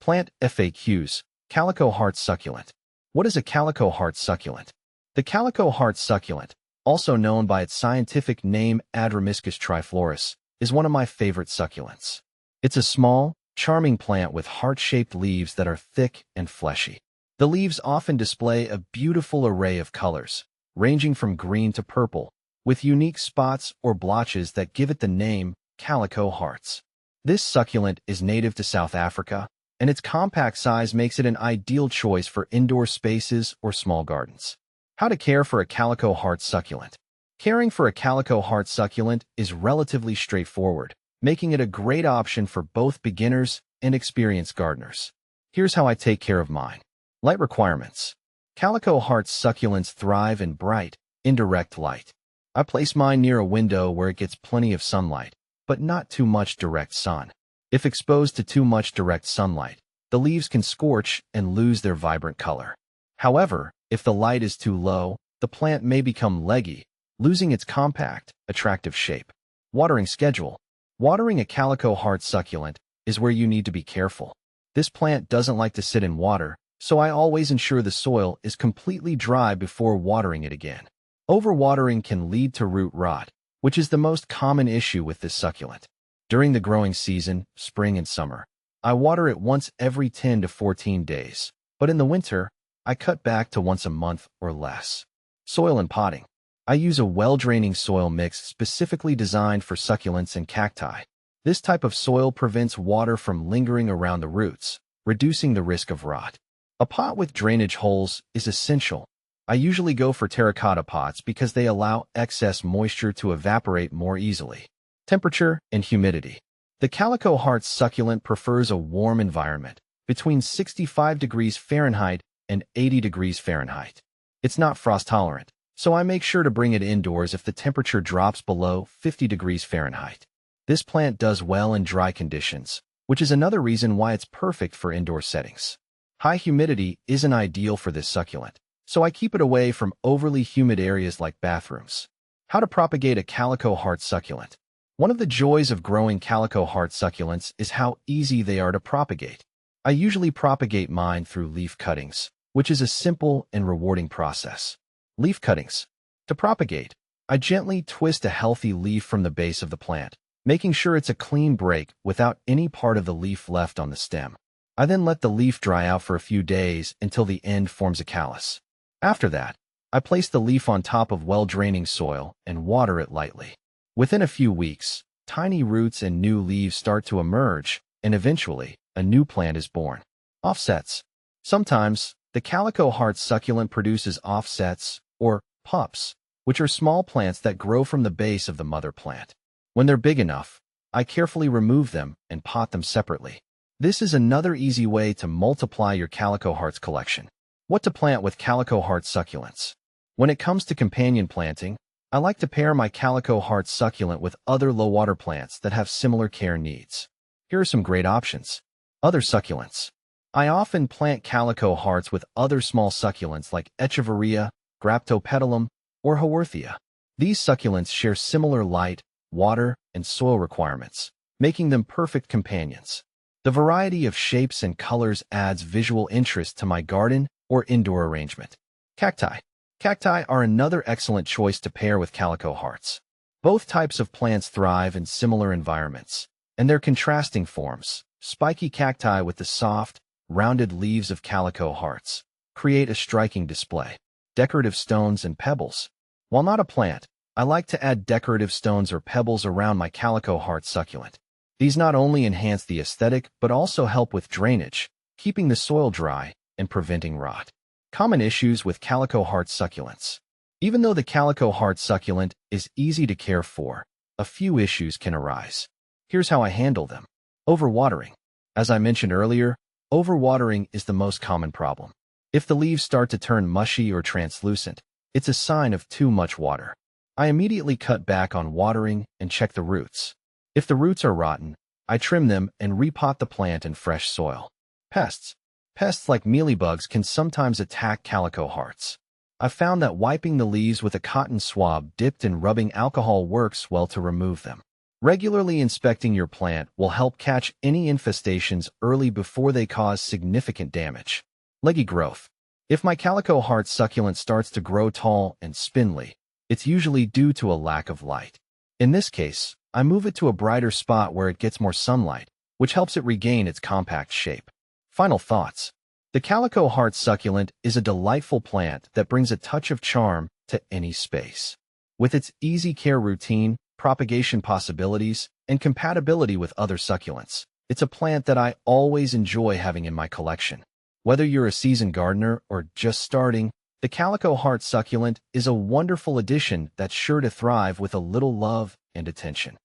Plant FAQs. Calico heart succulent. What is a calico heart succulent? The calico heart succulent, also known by its scientific name Adramyscus triflorus, is one of my favorite succulents. It's a small, charming plant with heart-shaped leaves that are thick and fleshy. The leaves often display a beautiful array of colors, ranging from green to purple, with unique spots or blotches that give it the name calico hearts. This succulent is native to South Africa, and its compact size makes it an ideal choice for indoor spaces or small gardens. How to care for a calico heart succulent. Caring for a calico heart succulent is relatively straightforward, making it a great option for both beginners and experienced gardeners. Here's how I take care of mine. Light requirements. Calico heart succulents thrive in bright, indirect light. I place mine near a window where it gets plenty of sunlight, but not too much direct sun. If exposed to too much direct sunlight, the leaves can scorch and lose their vibrant color. However, if the light is too low, the plant may become leggy, losing its compact, attractive shape. Watering schedule. Watering a calico heart succulent is where you need to be careful. This plant doesn't like to sit in water, so I always ensure the soil is completely dry before watering it again. Overwatering can lead to root rot, which is the most common issue with this succulent. During the growing season, spring and summer, I water it once every 10 to 14 days, but in the winter, I cut back to once a month or less. Soil and potting. I use a well-draining soil mix specifically designed for succulents and cacti. This type of soil prevents water from lingering around the roots, reducing the risk of rot. A pot with drainage holes is essential. I usually go for terracotta pots because they allow excess moisture to evaporate more easily. Temperature and humidity. The calico heart succulent prefers a warm environment, between 65 degrees Fahrenheit and 80 degrees Fahrenheit. It's not frost tolerant, so I make sure to bring it indoors if the temperature drops below 50 degrees Fahrenheit. This plant does well in dry conditions, which is another reason why it's perfect for indoor settings. High humidity isn't ideal for this succulent, so I keep it away from overly humid areas like bathrooms. How to propagate a calico heart succulent. One of the joys of growing calico heart succulents is how easy they are to propagate. I usually propagate mine through leaf cuttings, which is a simple and rewarding process. Leaf cuttings. To propagate, I gently twist a healthy leaf from the base of the plant, making sure it's a clean break without any part of the leaf left on the stem. I then let the leaf dry out for a few days until the end forms a callus. After that, I place the leaf on top of well-draining soil and water it lightly. Within a few weeks, tiny roots and new leaves start to emerge, and eventually, a new plant is born. Offsets. Sometimes, the calico heart succulent produces offsets, or pups, which are small plants that grow from the base of the mother plant. When they're big enough, I carefully remove them and pot them separately. This is another easy way to multiply your calico hearts collection. What to plant with calico heart succulents. When it comes to companion planting, I like to pair my calico heart succulent with other low-water plants that have similar care needs. Here are some great options. Other succulents. I often plant calico hearts with other small succulents like Echeveria, Graptopetalum, or Haworthia. These succulents share similar light, water, and soil requirements, making them perfect companions. The variety of shapes and colors adds visual interest to my garden or indoor arrangement. Cacti. Cacti are another excellent choice to pair with calico hearts. Both types of plants thrive in similar environments, and their contrasting forms, spiky cacti with the soft, rounded leaves of calico hearts, create a striking display. Decorative stones and pebbles. While not a plant, I like to add decorative stones or pebbles around my calico heart succulent. These not only enhance the aesthetic but also help with drainage, keeping the soil dry and preventing rot. Common issues with calico heart succulents. Even though the calico heart succulent is easy to care for, a few issues can arise. Here's how I handle them. Overwatering. As I mentioned earlier, overwatering is the most common problem. If the leaves start to turn mushy or translucent, it's a sign of too much water. I immediately cut back on watering and check the roots. If the roots are rotten, I trim them and repot the plant in fresh soil. Pests. Pests like mealybugs can sometimes attack calico hearts. I've found that wiping the leaves with a cotton swab dipped in rubbing alcohol works well to remove them. Regularly inspecting your plant will help catch any infestations early before they cause significant damage. Leggy growth. If my Calico heart succulent starts to grow tall and spindly, it's usually due to a lack of light. In this case, I move it to a brighter spot where it gets more sunlight, which helps it regain its compact shape. Final thoughts. The Calico heart succulent is a delightful plant that brings a touch of charm to any space. With its easy care routine, propagation possibilities, and compatibility with other succulents, it's a plant that I always enjoy having in my collection. Whether you're a seasoned gardener or just starting, the Calico heart succulent is a wonderful addition that's sure to thrive with a little love and attention.